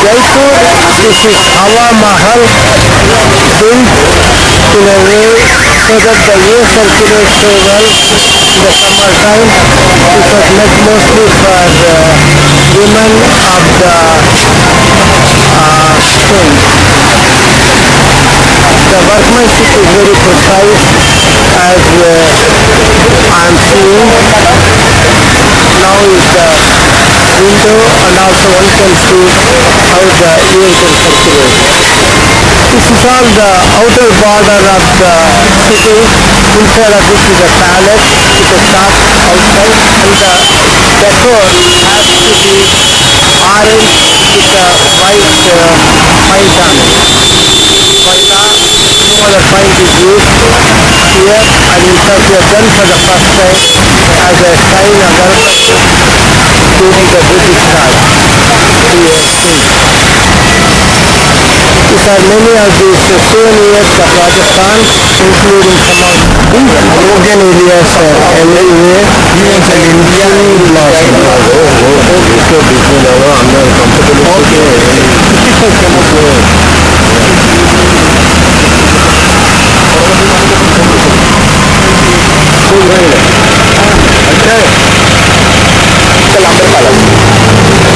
Jaipur, this is Hawa Mahal built in a way so that the air circulates so well in the summer time. It was made mostly for women of the spring. The workmanship is very precise as I am seeing. Now is the window and also one can see how the air can circulate. This is all the outer border of the city. Inside of this is a palace with a shop outside, and the decor has to be orange with a white paint on it. Paita, no other paint is used here, and in fact we have done for the first time as a sign of welcome to the British Raj. These are many of these souvenirs of Rajasthan, including some of Indian areas everywhere. Indians and Indian blossom.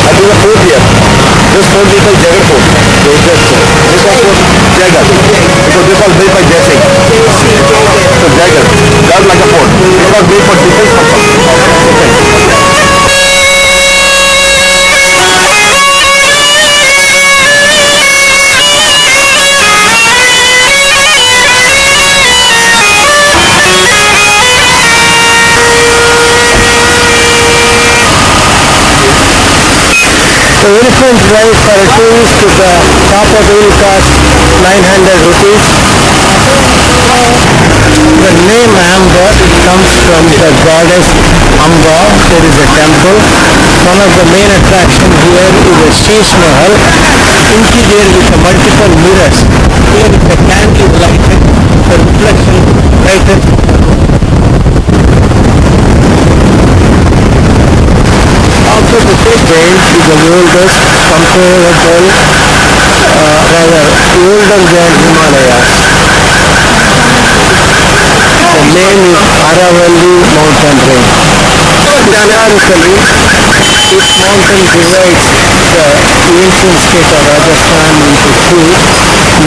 I think the fourth year. This fort is called Jaipur Fort. This was Jagar. Because this was built by Jaising. So Jagar, just like a fort. It was built for defense purpose. The elephant ride for a tourist to the top of the hill costs 900 rupees. The name Amber comes from the goddess Amba. There is a temple. One of the main attractions here is a Sheesh Mahal, interior with multiple mirrors. Here is a candle lighted, the reflection brightened. Also the state range is the oldest, comparable, rather older than Himalayas. The name is Aravalli mountain range. Historically, this mountain divides the ancient state of Rajasthan into two,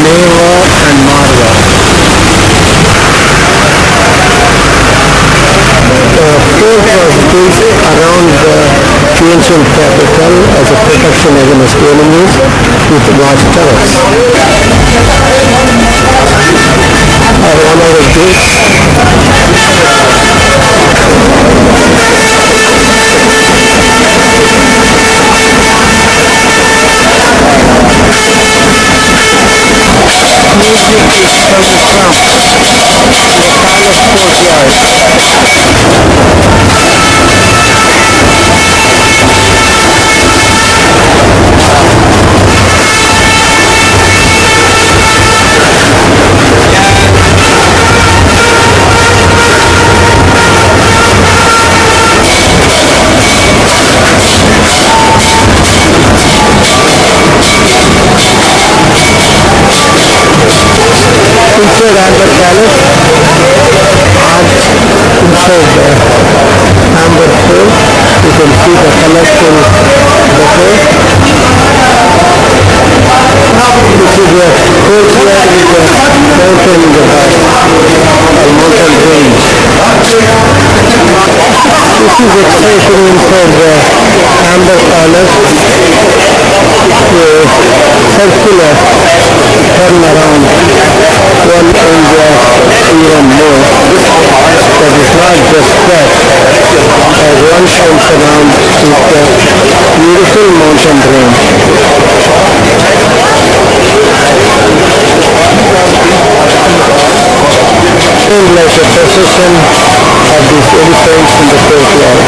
Nagaur and Marwa. The fort was built around the ancient capital as a protection against enemies with watchtowers. One of the gates music is coming from the palace courtyard. Inside Amber Palace, inside Amber Fort, you can see the colorful decor. This is a courtyard with a mountain in the back, a mountain range. This is extension inside the Amber Palace, circular turn around. One enjoys even more. That is not just that. As one comes around with the beautiful mountain range. Seems like a procession of these elephants in the courtyard.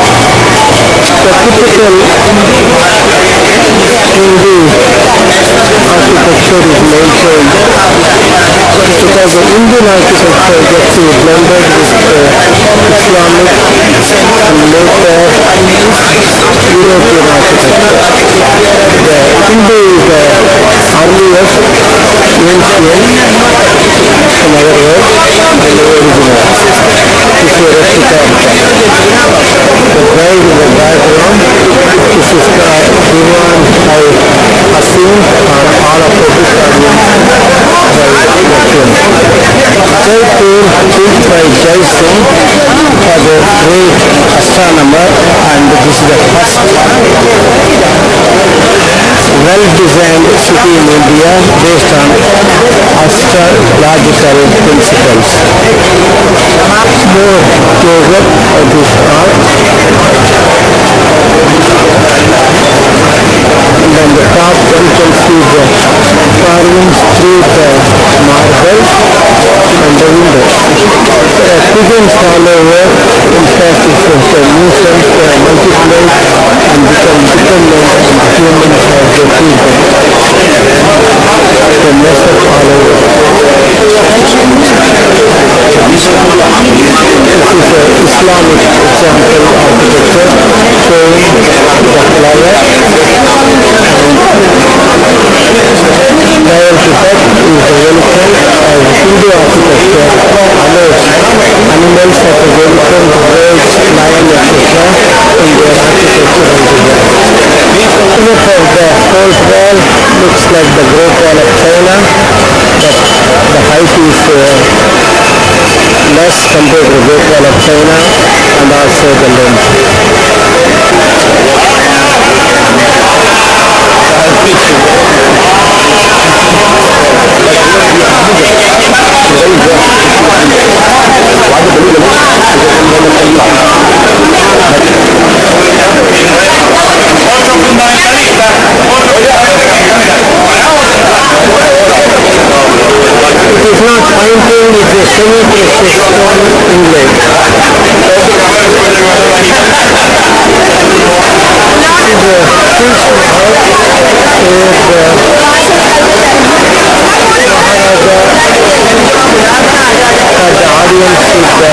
The typical Hindu architecture is maintained because the Indian architecture gets blended with Islamic and later European architecture. The Hindu is a ancient, in other words, and the original. This is a replica of that. The bride in the background, this is the divan by Hasim and all of the book audience by Jaipur, built by Jai Singh for the great astronomer, and this is the first well-designed city in India based on astrological principles. More closer of this art. And on the top one can see the carvings through the marble and the window. Pigeons all over, in fact it was the nuisance multiplied and become dependent on the humans as they feed them. The mess of all over. This is an Islamic example architecture showing the flower. Prior to that is the elephant as Hindu architecture allows animals such as elephant, birds, lion, etc. in their architectural design. Image of the fourth wall looks like the Great Wall of China, but the height is less compared to the Great Wall of China and also the length. It is not pointing, it is a semi-precious stone inlay. This is a the audience with the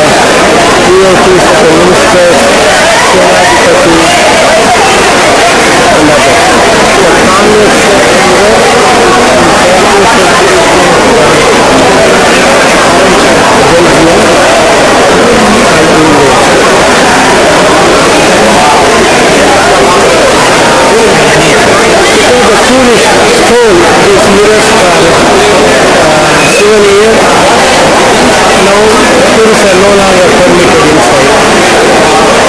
POTs of the ministers, Senatipati, and others. The Congress tourist stole these mirrors for souvenir. Now tourists are no longer permitted inside.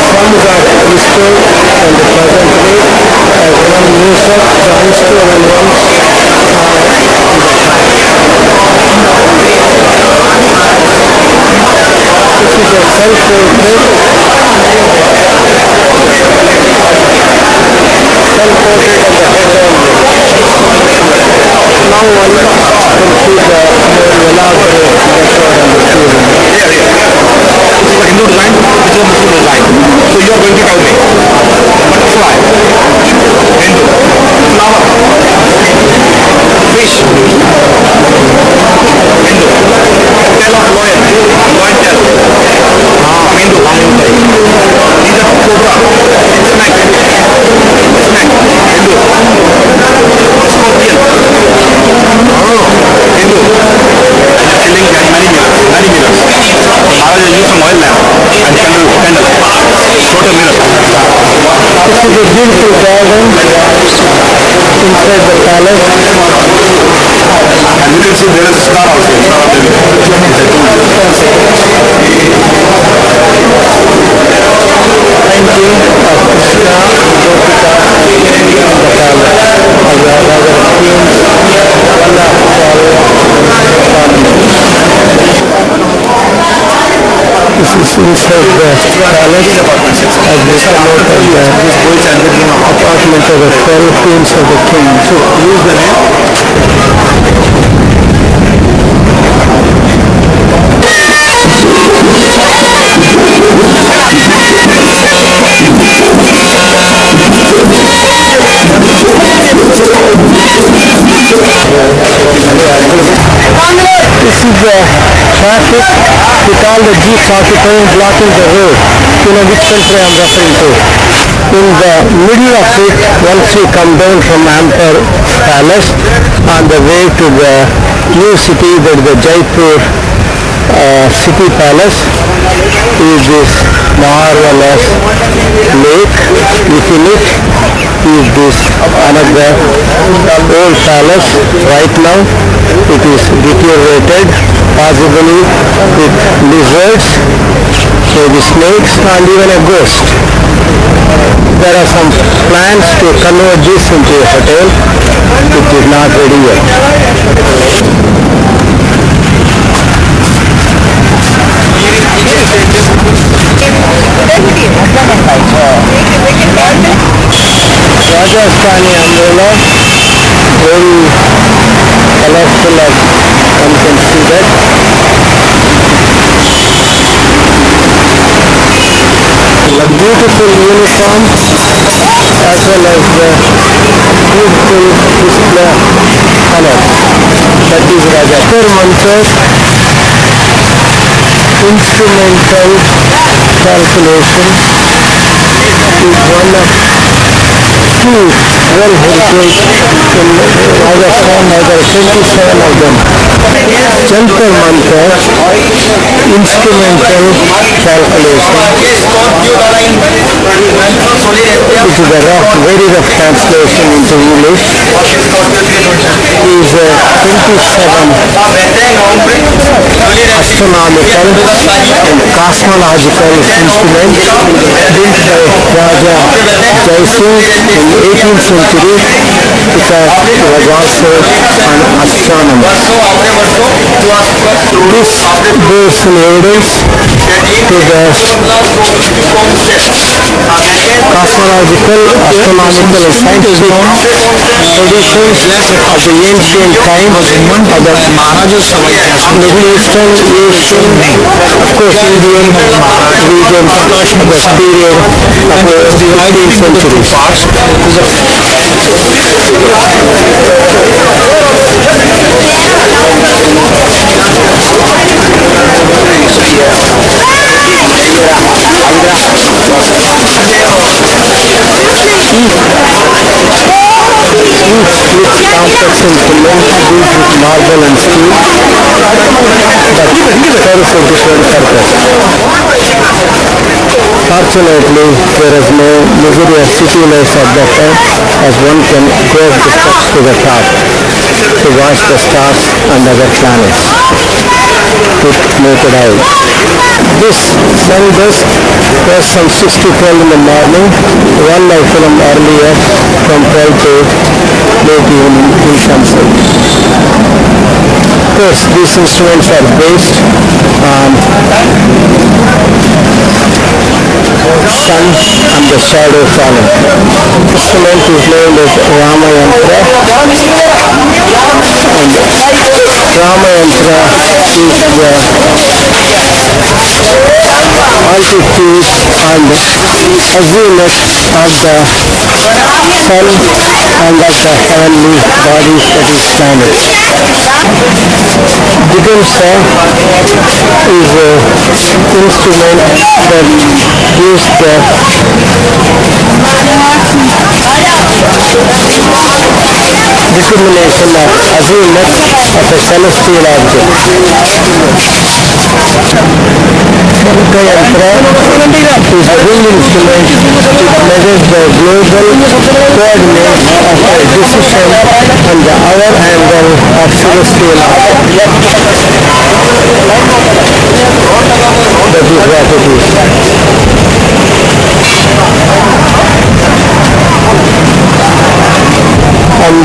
Some got restored on the present day as one museum, the unstolen ones are on the track. This is a self-portrait of the now one can see the more elaborate method and the theory. This is a Hindu design, this is a Muslim design. So you are going to tell me. Butterfly, Hindu. Flower, fish, Hindu. Tail of lion, lion tail. Hindu, these are cobra, snake, Hindu. Scorpion, Hindu. Killing many mirrors. Maharaja used some oil lamp and candle. Total mirror. This is a beautiful garden inside the palace. And you can see there is a star also in front of the Painting of Krishna, Gopika, in the palace. As a rather themes, this is inside the palace as we come out of the apartment of the 12 queens of the king. So use the name. This is the traffic with all the jeeps occupying, blocking the road. You know which country I am referring to. In the middle of it, once you come down from Amber Palace. On the way to the new city, that is the Jaipur city palace, is this marvelous lake. Within it is this another old palace. Right now it is deteriorated, possibly with lizards, maybe snakes, and even a ghost. There are some plans to convert this into a hotel, which is not ready yet. Rajasthani umbrella, very colorful, as one can see that. A beautiful uniform as well as the beautiful display color. That is Jantar Mantar instrumental calculation is one of two World Heritage in Rajasthan. There are 27 of them. Jantar Mantar instrumental calculation, which is a very rough translation into English, is 27 astronomical and cosmological instruments built by Raja Jaisalmer in 18th century, because he was also an astronomer. This bears some evidence to the cosmological, astronomical and scientific traditions of the ancient times of the Middle Eastern, Asian, of course Indian region, the period of the 15th century. Complex and cement built with marble and steel, but serves a different purpose. Fortunately, there is no misery of city life at that time, as one can go up the steps to the top to watch the stars and other planets with naked eye. This sun dusk was from 6 to 12 in the morning. One I filmed earlier from 12 to late evening till sunset. Of course, these instruments are based on sun and the shadow falling. Instrument is named as Rama Yantra, and Rama Yantra is the altitude and azimuth of the sun and of the heavenly bodies, that is planets. Digamsa is an instrument that gives the determination of azimuth of a celestial object. Yantra is a wind instrument. It measures the global coordinates of a decision and the hour angle of celestial object. That is what it is. And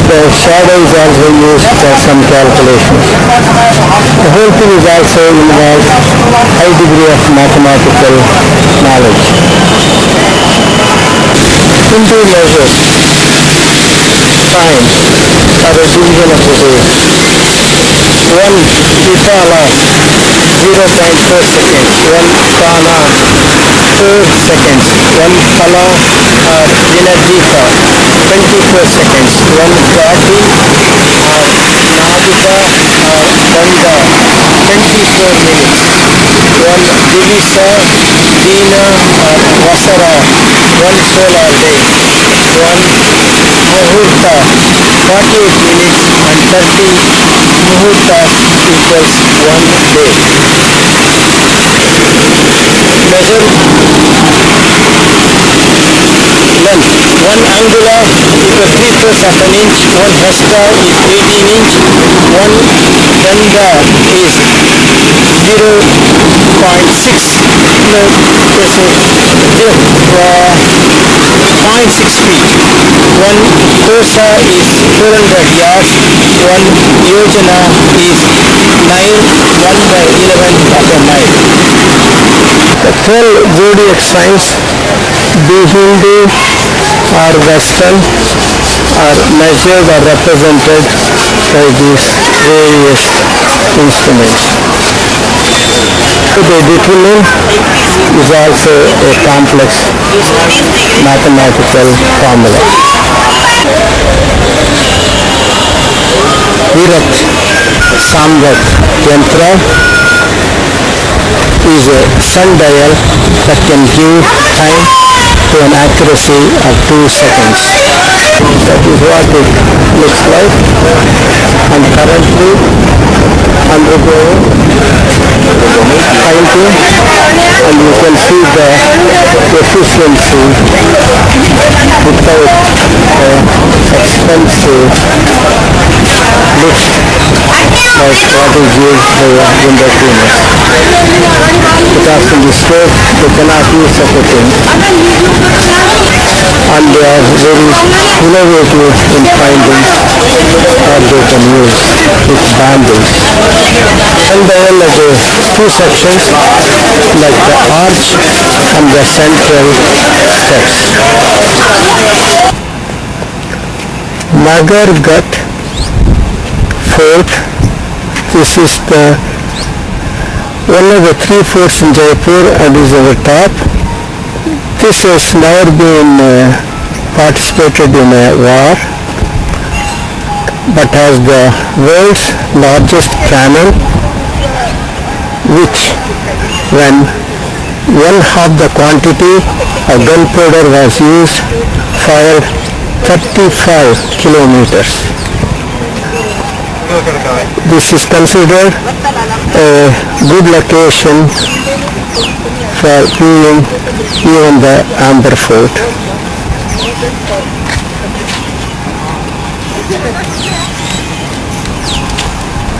the shadow is also used for some calculations. The whole thing is also involves high degree of mathematical knowledge. Into measures time or a division of the day. 1 Itala 0.4 seconds, 1 Kana 4 seconds, 1 Pala or Vinadika 24 seconds, 1 Gati or Navika or Danda 24 minutes, 1 Divisa, Dina or Vasara 1 solar day, 1 Muhurta 48 minutes and 30 Muhurtas equals 1 day. Measure length. 1 angula equals 3/4 of an inch, 1 hasta is 18 inch, 1 danda is 0.6 0.6 feet. 1 kosa is 400 yards, 1 yojana is 1/11 of a mile. The 12 zodiac signs, be Hindu or Western, are measured or represented by these various instruments. They determine is also a complex mathematical formula. Virat Samvat Yantra is a sundial that can give time to an accuracy of 2 seconds. That is what it looks like, and currently undergoing painting, and you can see the efficiency without expensive lift like what is used by window cleaners. Because in the state they cannot use such a thing, and they are very innovative in finding what they can use with bamboo. And they are like 2 sections, like the arch and the central steps. Nagaur Fort. This is one of the 3 forts in Jaipur and is at the top. This has never been participated in a war, but has the world's largest camel, which when 1/2 the quantity of gunpowder was used, fired 35 kilometers. This is considered a good location for viewing even the Amber Fort.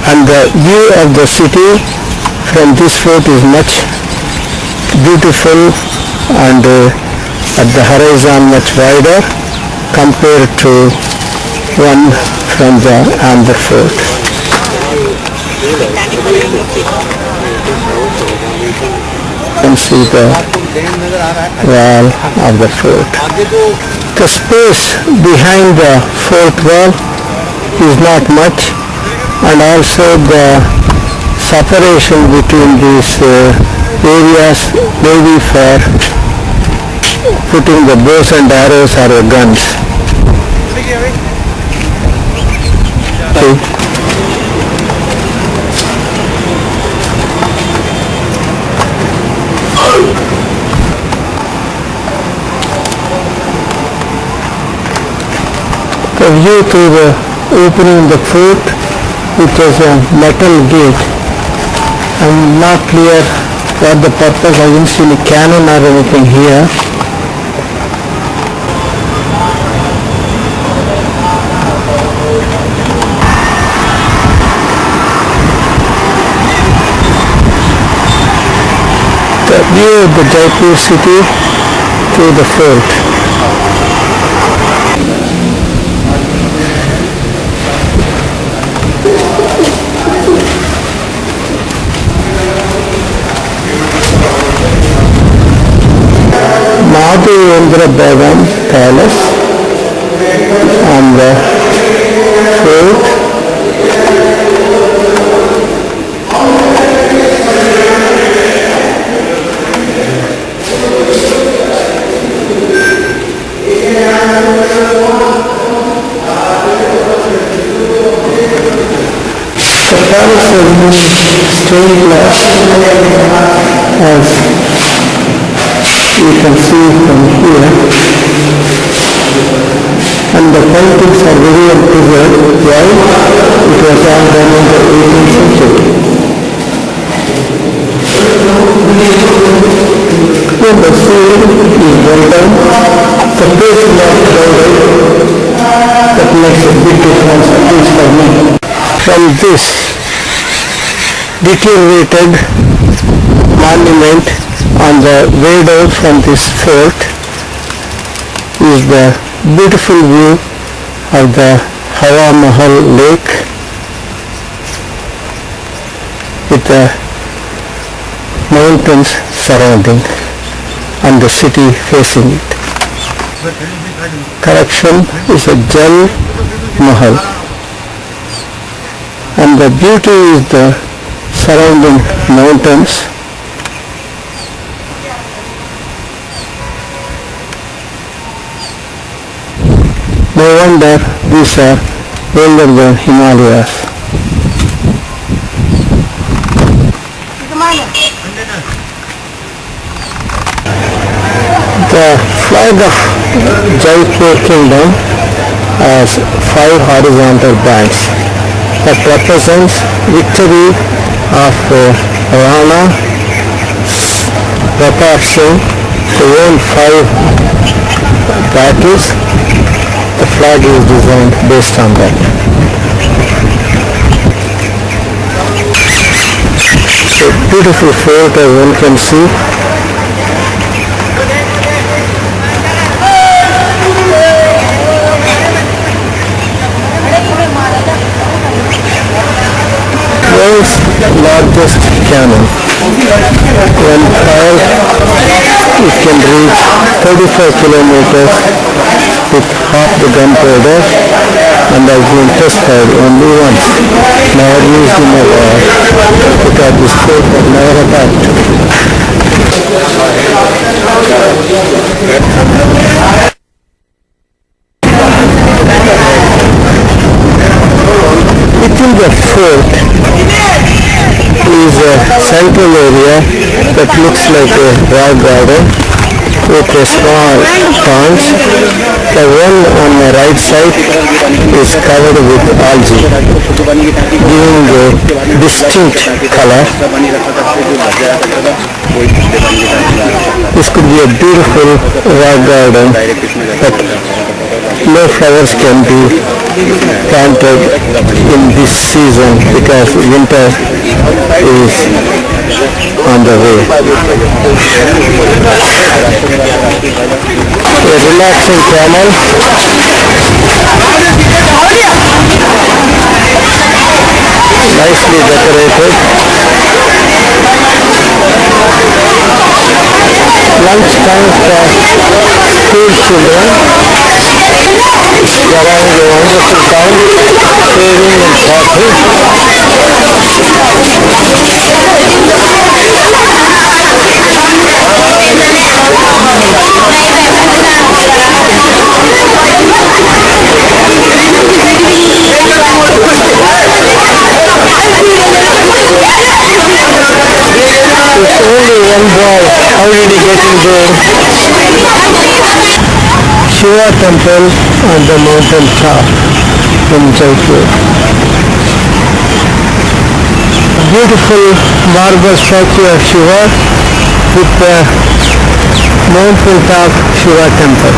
And the view of the city from this fort is much beautiful, and at the horizon much wider compared to one from the Amber Fort. You can see the wall of the fort. The space behind the fort wall is not much, and also the separation between these areas may be for putting the bows and arrows or the guns. Okay. The view to the opening of the fort, which is a metal gate. I'm not clear what the purpose. I didn't see any cannon or anything here. The view of the Jaipur city through the fort. Amber Palace and the fort. The palace has been stained glass, as you can see from here, and the paintings are very well preserved. Why? It was all done in the 18th century. When the sea is well done, the place is not crowded. That makes a big difference, at least for me. From this deteriorated monument on the way down from this fort is the beautiful view of the Hawa Mahal lake with the mountains surrounding and the city facing it. Correction, is a Jal Mahal, and the beauty is the surrounding mountains. No wonder these are older than Himalayas. The flag of Jaipur kingdom has 5 horizontal bands that represents victory of Rana Pratap Singh, who won 5 battles. The flag is designed based on that. It's a beautiful fort, as one can see. World's largest cannon. When fired, it can reach 35 kilometers with half the gunpowder and has been tested only once. Never used in a war because this fort was never attacked. Within the fort is a central area that looks like a rock garden with a small ponds. The one on the right side is covered with algae, giving a distinct color. This could be a beautiful rock garden, but no flowers can be planted in this season because winter is on the way. A relaxing camel. Nicely decorated. Lunch time for school children. Around the wonderful town, saving and coffee. It's only one boy. How did he get in there? Shiva temple on the mountain top in Jaipur. Beautiful marble statue of Shiva with the mountain top Shiva temple.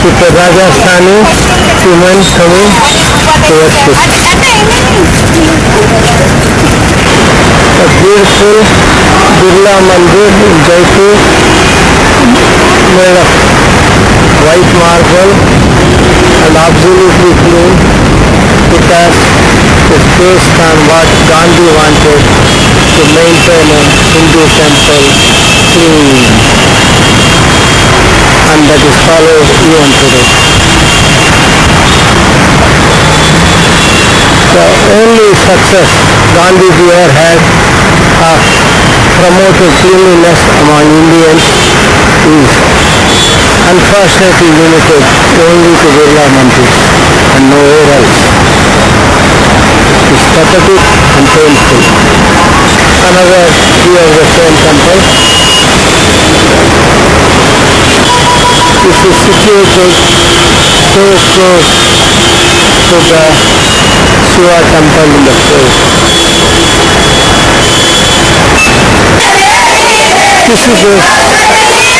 With the Rajasthani women coming towards this. A beautiful Birla Mandir in Jaipur, made of white marble and absolutely clean, because it's based on what Gandhi wanted, to maintain a Hindu temple clean, and that is followed even today. The only success Gandhiji ever had of promoting cleanliness among Indians is unfortunately limited only to Birla Mandir and nowhere else. situated so close to the Shiva temple in the place. This is a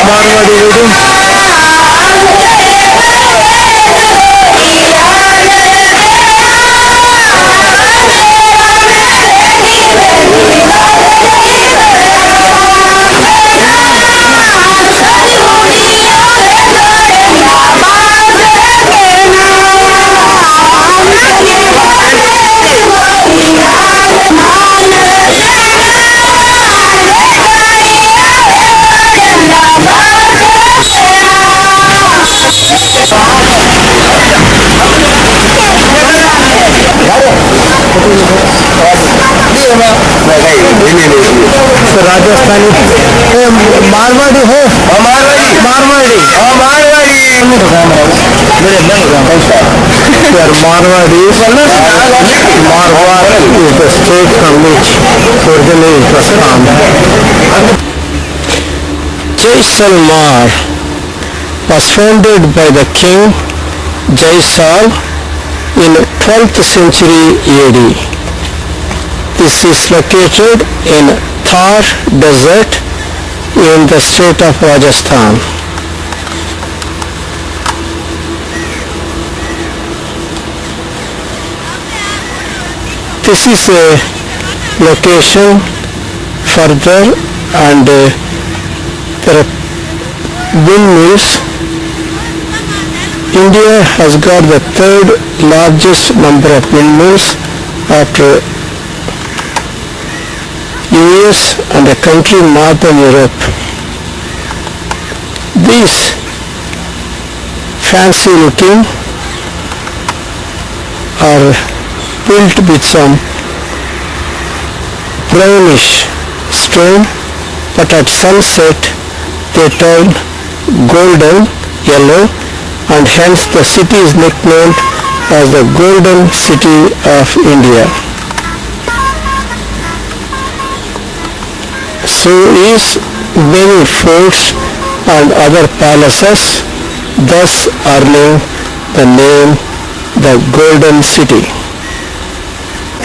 Marwadi wedding. Rajasthani Marwari है Marwari Marwari Marwar is the state from which originally it was formed. Jaisalmar was founded by the king Jaisal in 12th century AD. This is located in Thar Desert in the state of Rajasthan. This is a location further and there are windmills. India has got the third largest number of windmills after US and a country in northern Europe. These fancy looking are built with some brownish stone, but at sunset they turn golden yellow, and hence the city is nicknamed as the Golden City of India. So is many forts and other palaces, thus earning the name the Golden City.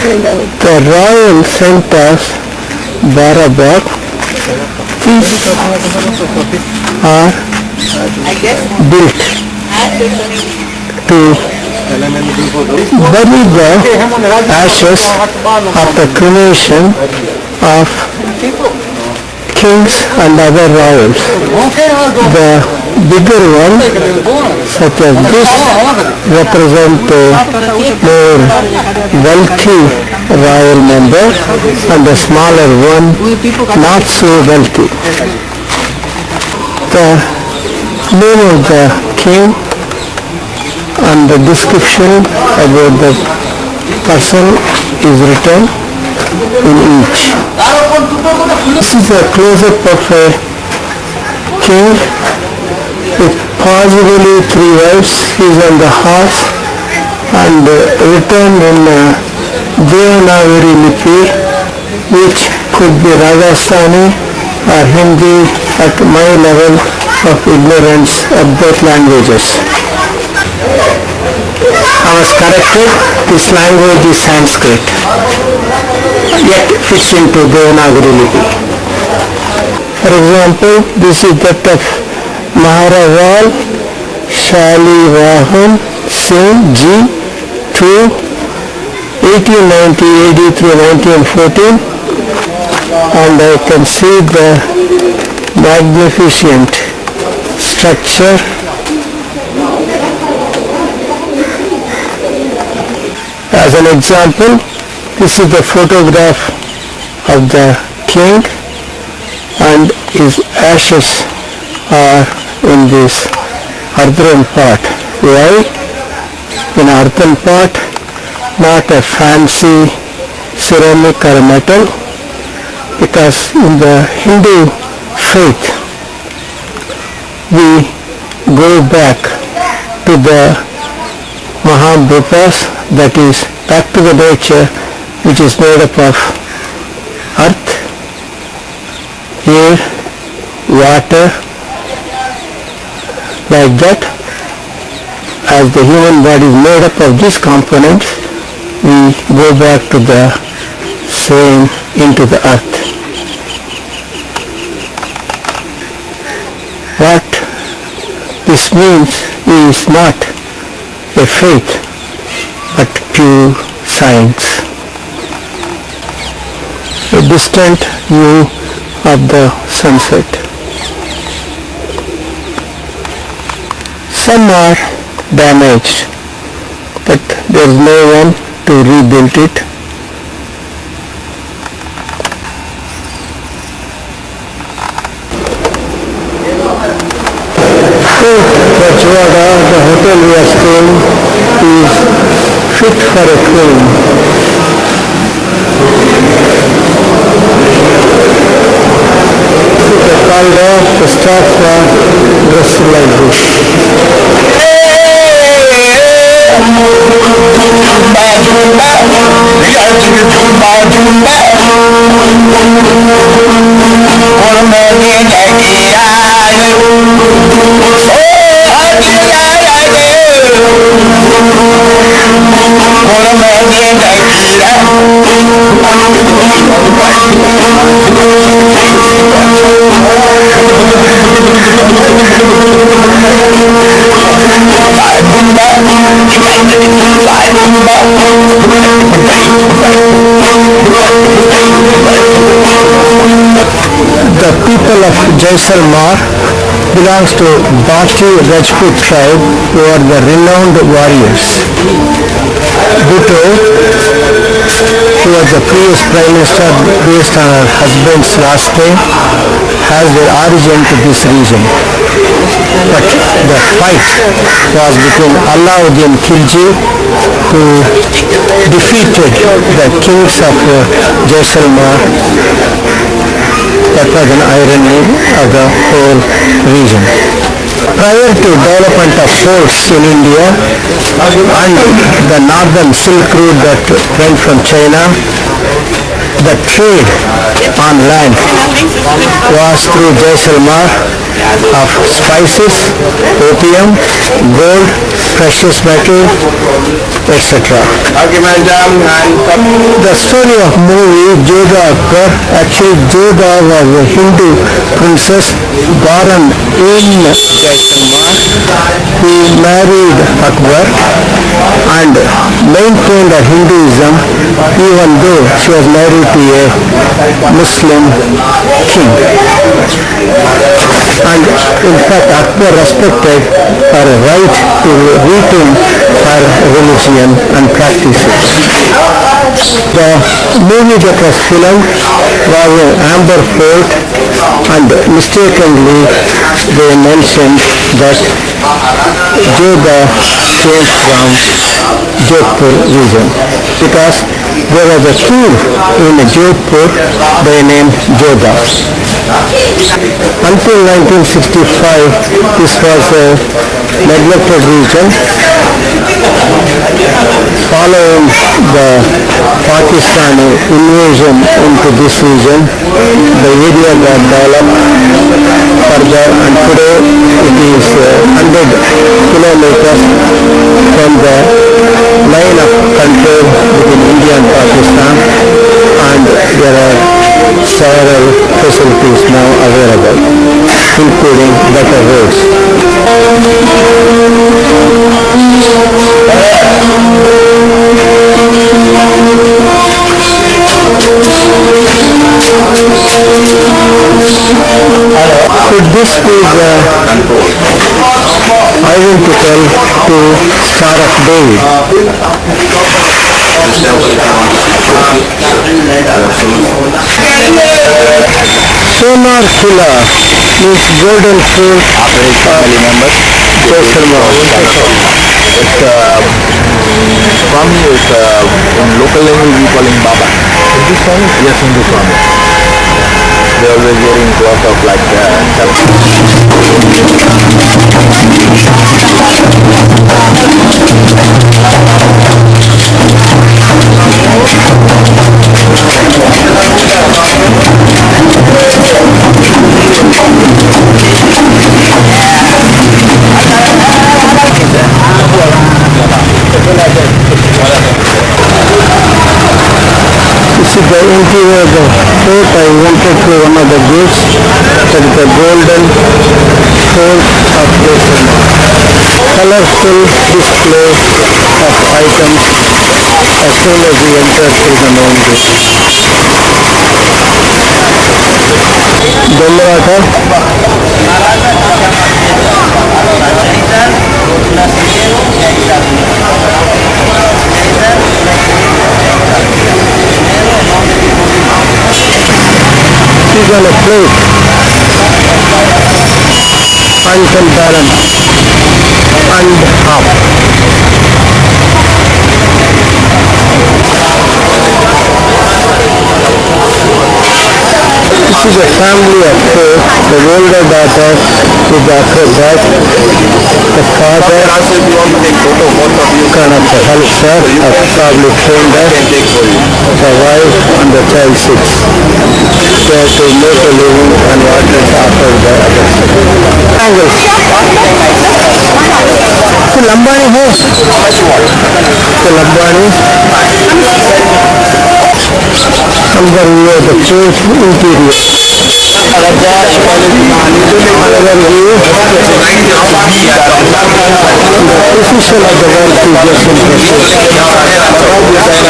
The royal centers Barabar, these are built to bury the ashes after cremation of kings and other royals. The bigger one, such as this, represent a more wealthy royal member, and the smaller one not so wealthy. The name of the king and the description about the person is written in each. This is a close-up of a king with possibly 3 wives. He is on the horse and written in Devanagari lipi, which could be Rajasthani or Hindi at my level of ignorance of both languages. I was corrected, this language is Sanskrit, yet fits into Devanagari lipi. For example, this is that of Maharaval Shalivahan Singh G. to 1890 AD through 1914, and I can see the magnificent structure. As an example, this is the photograph of the king, and his ashes are in this earthen pot. Why? In earthen pot, not a fancy ceramic or metal, because in the Hindu faith we go back to the Mahabhutas, that is back to the nature, which is made up of earth, air, water, like that. as the human body is made up of these components, we go back to the same, into the earth. What this means is not a faith, but pure science. A distant view of the sunset. Some are damaged, but there is no one to rebuild it. The hotel we are staying is fit for a queen. The corridor, the staff are dressed like this. The people of Jaisalmar belongs to Bhati Rajput tribe who are the renowned warriors. Bhutto, who was the previous prime minister based on her husband's last name, has their origin to this region. But the fight was between Alauddin Khilji, who defeated the kings of Jaisalmer. That was an irony of the whole region. Prior to development of forts in India and the northern Silk Route that went from China, the trade on land was through Jaisalmer of spices, opium, gold, precious metal, etc. The story of movie Jodha Akbar, actually Jodha was a Hindu princess born in Jaisalmer who married Akbar and maintained her Hinduism even though she was married to a Muslim king. And in fact Akbar respected her right to retain her religion and practices. The movie that was filmed was in Amber Fort, and mistakenly they mentioned that Jodha came from Jaipur region because there was a king in Jaipur by name Jodha. Until 1965, this was a neglected region. Following the Pakistani invasion into this region, the area got developed further and today it is 100 kilometers from the line of control between India and Pakistan, and there are several facilities now available, including better roads. So this is identical to Star of David. Sonar Kula means golden fruit of family members. Jaisalmer. It's in local language we call him Baba. Hindu Swami? Yes, Hindu Swami. They are always wearing cloth of like interior of the fort, I entered through one of the gates. That is the golden fort of Jaisalmer. Colorful display of items as soon as we enter through the main gate. Jantar is on a plate, uncontained and half. This is a family of four, the older daughter is the acrobat, the father kind of the helper, probably trainer, the wife and the child six. They have to make a living and what is after the other angles. So Lambani है, so Lambani अंदर ये the fort interior. Another view, the position of the world is just temple inside the fort.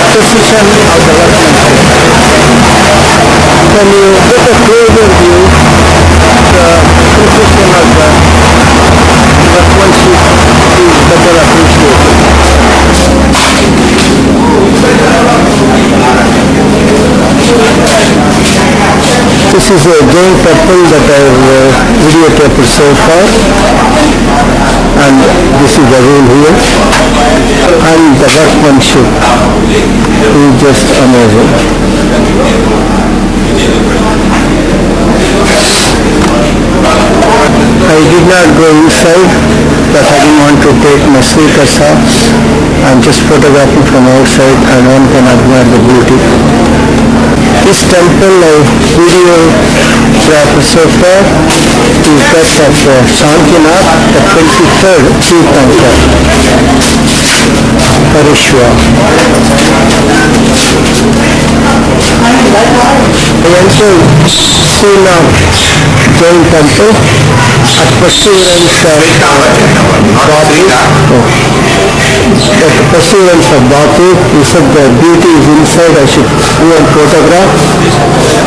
Position of the workmanship. When you get a closer view, the precision of the workmanship is better appreciated. This is a Jain temple that I have videotaped so far, and this is the room here, and the workmanship is just amazing. I did not go inside because I didn't want to take my sneakers off. I'm just photographing from outside and one can admire the beauty. This temple I videographed so far is that of Shantinath, the 23rd Tirthankar, Parishwa. I entered Srinath Jain temple at perseverance of Batu. At perseverance of Batu, he said the beauty is inside, I should do a photograph.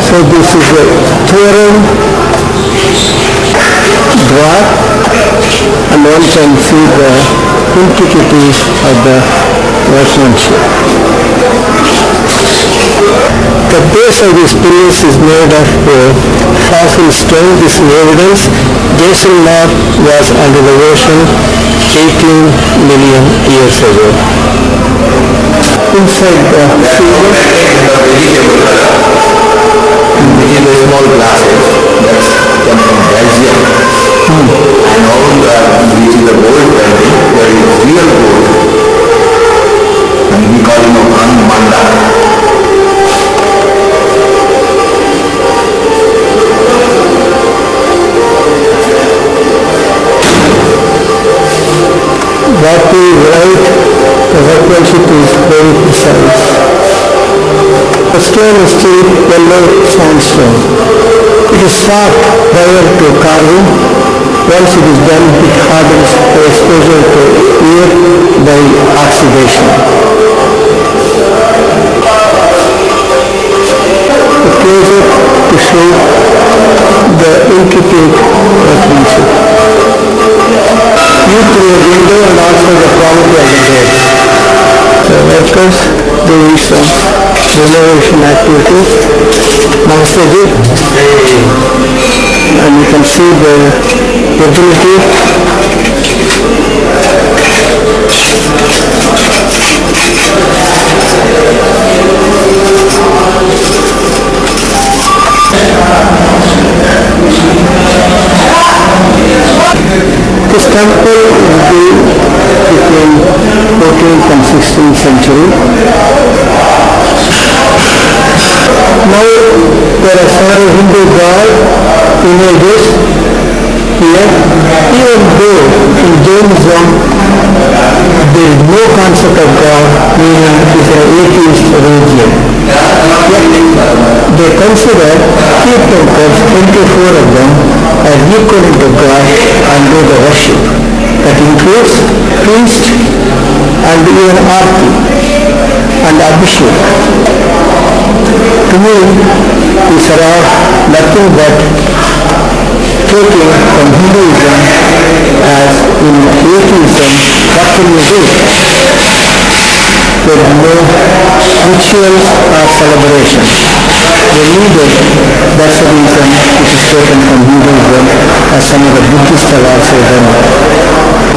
So this is a Thoran Dwar, and one can see the intricity of the workmanship. The base of this pillars is made of fossil stone. This is evidence Jaisalmar was under the ocean 18 million years ago. Inside the field, which is a small plastic that's come from Belgium, and all which is a gold painting, there is real gold, and we call him Amar Mandar. Batu is right, the workmanship is very precise. The stone is cheap, yellow sandstone. It is soft prior to carving. Once it is done, it hardens by exposure to air by oxidation. A close-up to show the intricate workmanship. View through a window and also the quality of the door. The workers doing some renovation activities. Namaste ji. And you can see the ability. This temple will be between 14th and 16th century. Now there are several Hindu god images here, even though in Jainism there is no concept of God, meaning it is an atheist religion. Yet they consider Tirthankars, 24 of them, as equivalent to God and do the worship. That includes priest and even arti and abhishek. To me, these are all nothing but taking from Hinduism as in atheism, what can you do? There are no rituals or celebrations. They need it. That's the reason it is taken from Hinduism, as some of the Buddhists have also done.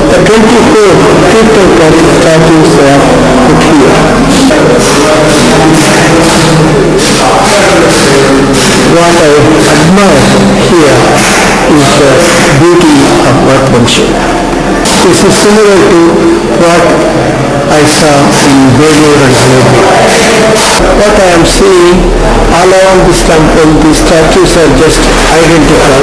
The 24 Tirthankar statues are put here. What I admire here is the beauty of workmanship. This is similar to what I saw in Jaipur and Jaipur. What I am seeing all around this temple, these statues are just identical.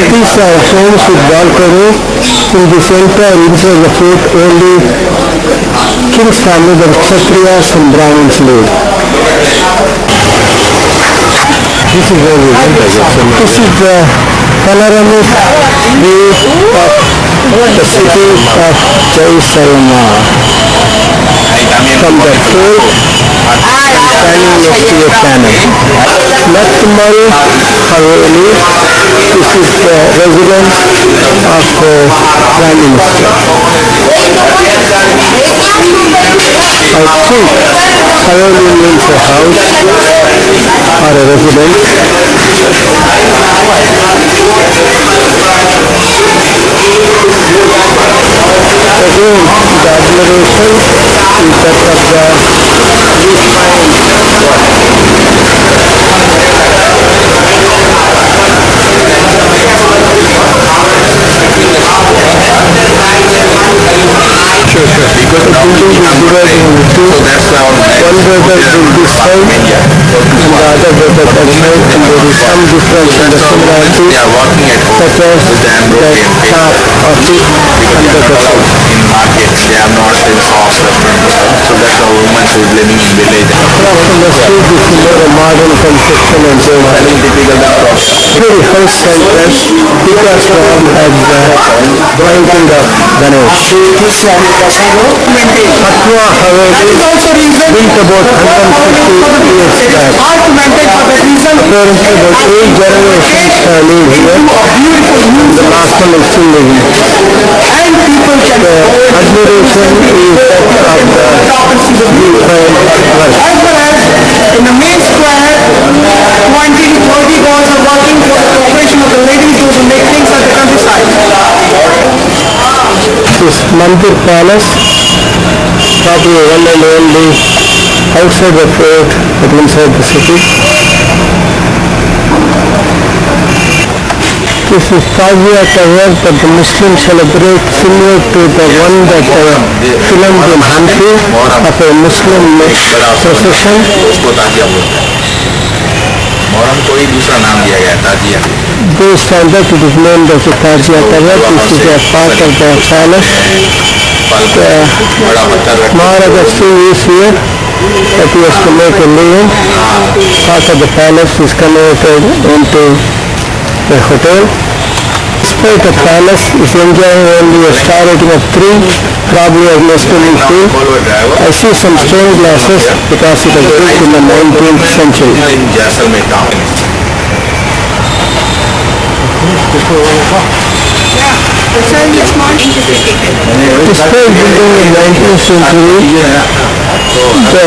These are homes with balcony. In this entire inside the fort, only king's family, the Kshatriyas and Brahmins live. This is where we live. This is the panoramic view of the city of Jaisalmar. From the fort, standing next to a canal. Natmal Haveli. This is the residence of the Prime Minister. I think Haveli means a house or a residence. Again, the admiration is that of the Because now we have divided into two, so that's how one brother is this side and the other brother that side, and there is some difference in the similarity, they are working at home such as with the the Ambropian chart of it because they are not allowed in markets, they are not in shops, restaurants, so that's how women who is living in village. across from the street. This is more a modern construction and so on. Typical across. Very house centers because from has painting of Ganesh. Patwa Haveli built about 150 years back. Apparently about 8 generations live here. The last one is still living. The admiration is that of the different work. In the main square, 20 to 30 girls are working for the cooperation of the ladies who will make things at the countryside. This Mantar Palace, probably one and only outside the fort but inside the city. This is Tajia Tower that the Muslims celebrate, similar to the one that filmed in Hampi of a Muslim procession. उसको ताजिया बोलते हैं। मोहरम को ही दूसरा नाम दिया गया ताजिया। They stand up, it is named as the Tajia Tower. This is a part of the palace. बड़ा पत्थर रखा Maharaja Singh is here that he has to make a living. Part of the palace is converted into a hotel. Despite the palace is enjoying only a star rating of 3, probably as most of I see some stained glasses because it was built in the 19th century. in Jaisalmer town. Despite building in 19th century, the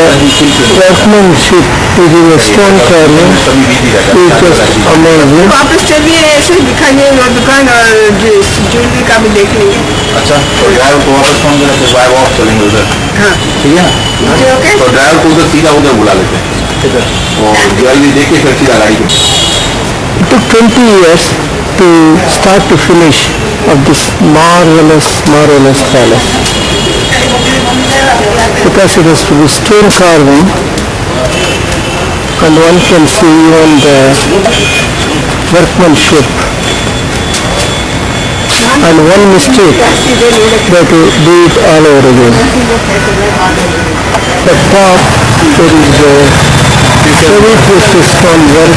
workmanship is in a stone carving is just amazing. आप लोग चलिए ऐसे दिखाइए और दुकान और jewellery का भी देख लीजिए। अच्छा तो ड्राइवर को वापस फोन करें फिर बाय वॉक चलेंगे उधर हाँ ठीक है जी ना ओके तो ड्राइवर को उधर सीधा उधर बुला लेते हैं और ज्वेलरी देख के फिर सीधा गाड़ी को It took 20 years to start to finish of this marvelous palace. because it is to be stone carving, and one can see even the workmanship. And one mistake, they to do it all over again. The top, there is a very precious stone work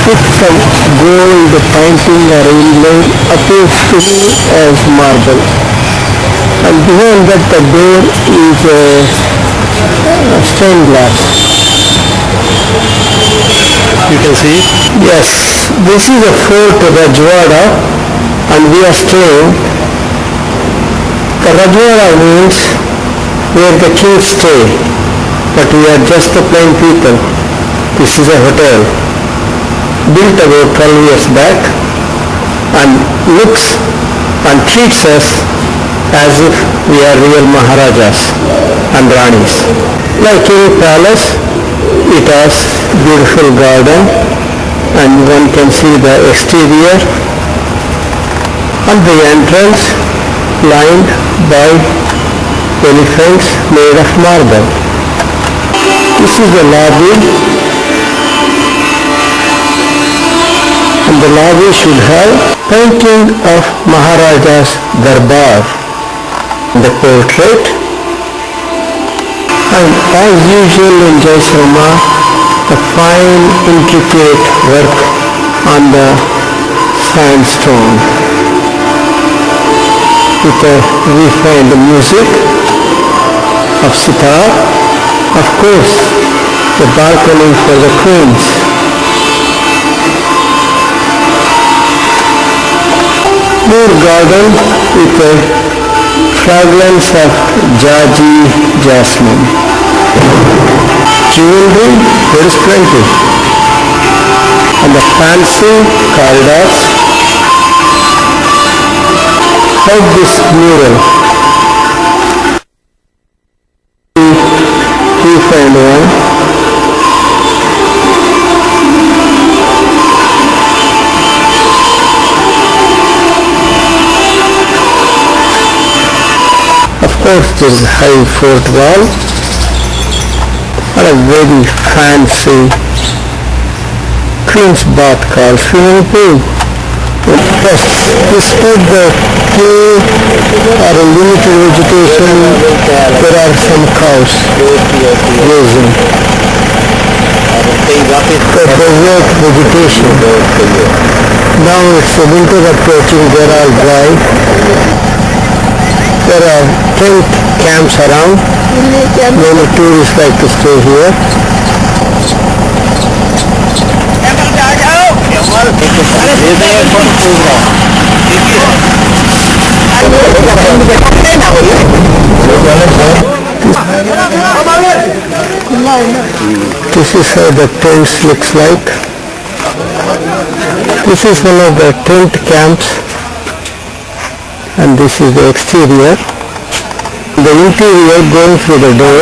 with some gold painting or inlay, appears to me as marble. And behind that the door is a stained glass. You can see. Yes, this is a fort Rajwada, and we are staying. The Rajwada means where the kings stay, but we are just the plain people. This is a hotel built about 12 years back and looks and treats us as if we are real Maharajas and Ranis. Like any palace, it has beautiful garden, and one can see the exterior and the entrance lined by elephants made of marble. This is the lobby, and the lobby should have painting of Maharaja's Darbar, the portrait, and as usual in Jaisalmer, the fine intricate work on the sandstone with a refined music of sitar. Of course, the balcony for the queens. More garden with a fragrance of Jaji jasmine. Jewelry, there is plenty. And the fancy corridors. Like this mural. We find one. Of course, there is a high fort wall and a very fancy Queen's bath called swimming pool. Yes, despite the tree or a limited vegetation, there are some cows grazing. The desert vegetation. Now it's the winter approaching, they are all dry. There are tent camps around. Many tourists like to stay here. This is how the tents looks like. This is one of the tent camps, and this is the exterior. The interior going through the door.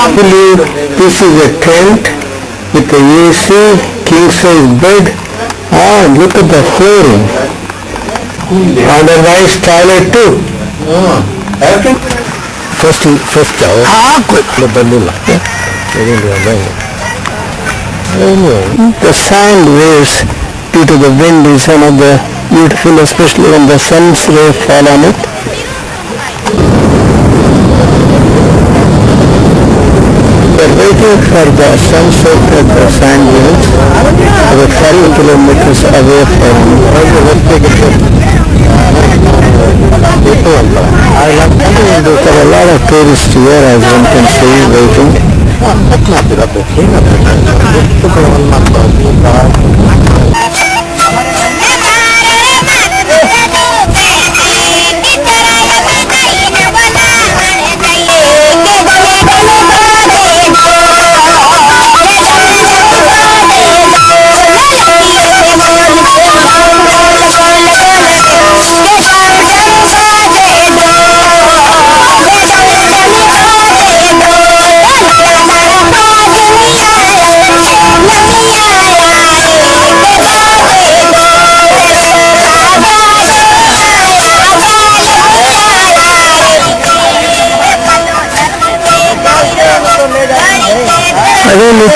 I believe this is a tent with the AC, king size bed. Ah, look at the flooring. And a nice toilet too. First जाओ the sand waves due to the wind is one of the beautiful, especially when the sun's rays fall on it. We are waiting for the sunset at the sand dunes, about 40 kilometers away from there are a lot of tourists here, as one can see, waiting.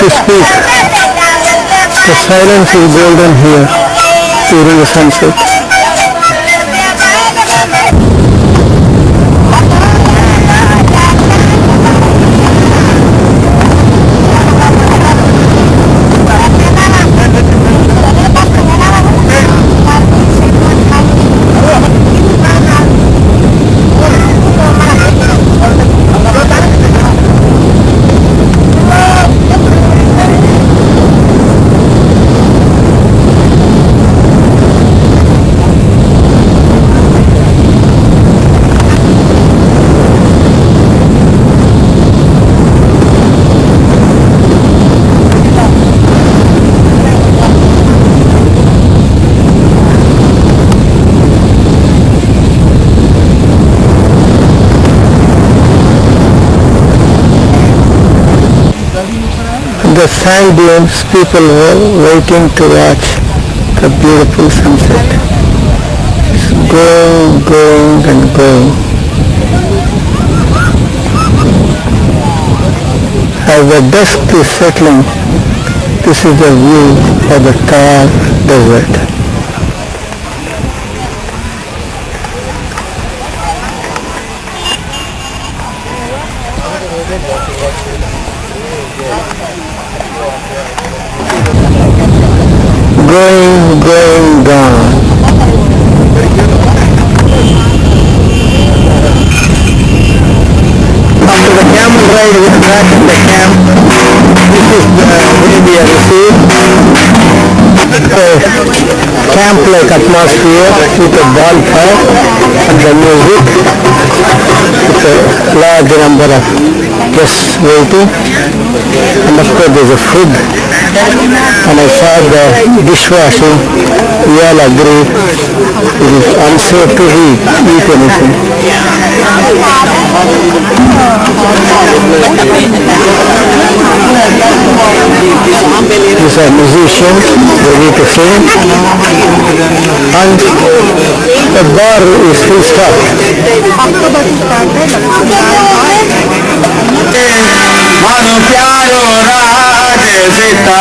to speak. The silence is golden here during the sunset. The sand dunes, people were waiting to watch the beautiful sunset. It's going, going and going. As the dusk is settling, this is the view of the Thar desert. Going down. After the camel ride, we are back in the camp. This is the way we are received. Camp-like atmosphere with a bonfire and the music. With a large number of guests waiting. And of course there is a food. And I saw the dishwashing. We all agree it is unsafe to eat anything. These are musicians ready to sing, and the bar is full stop. Mano pyaro raj sita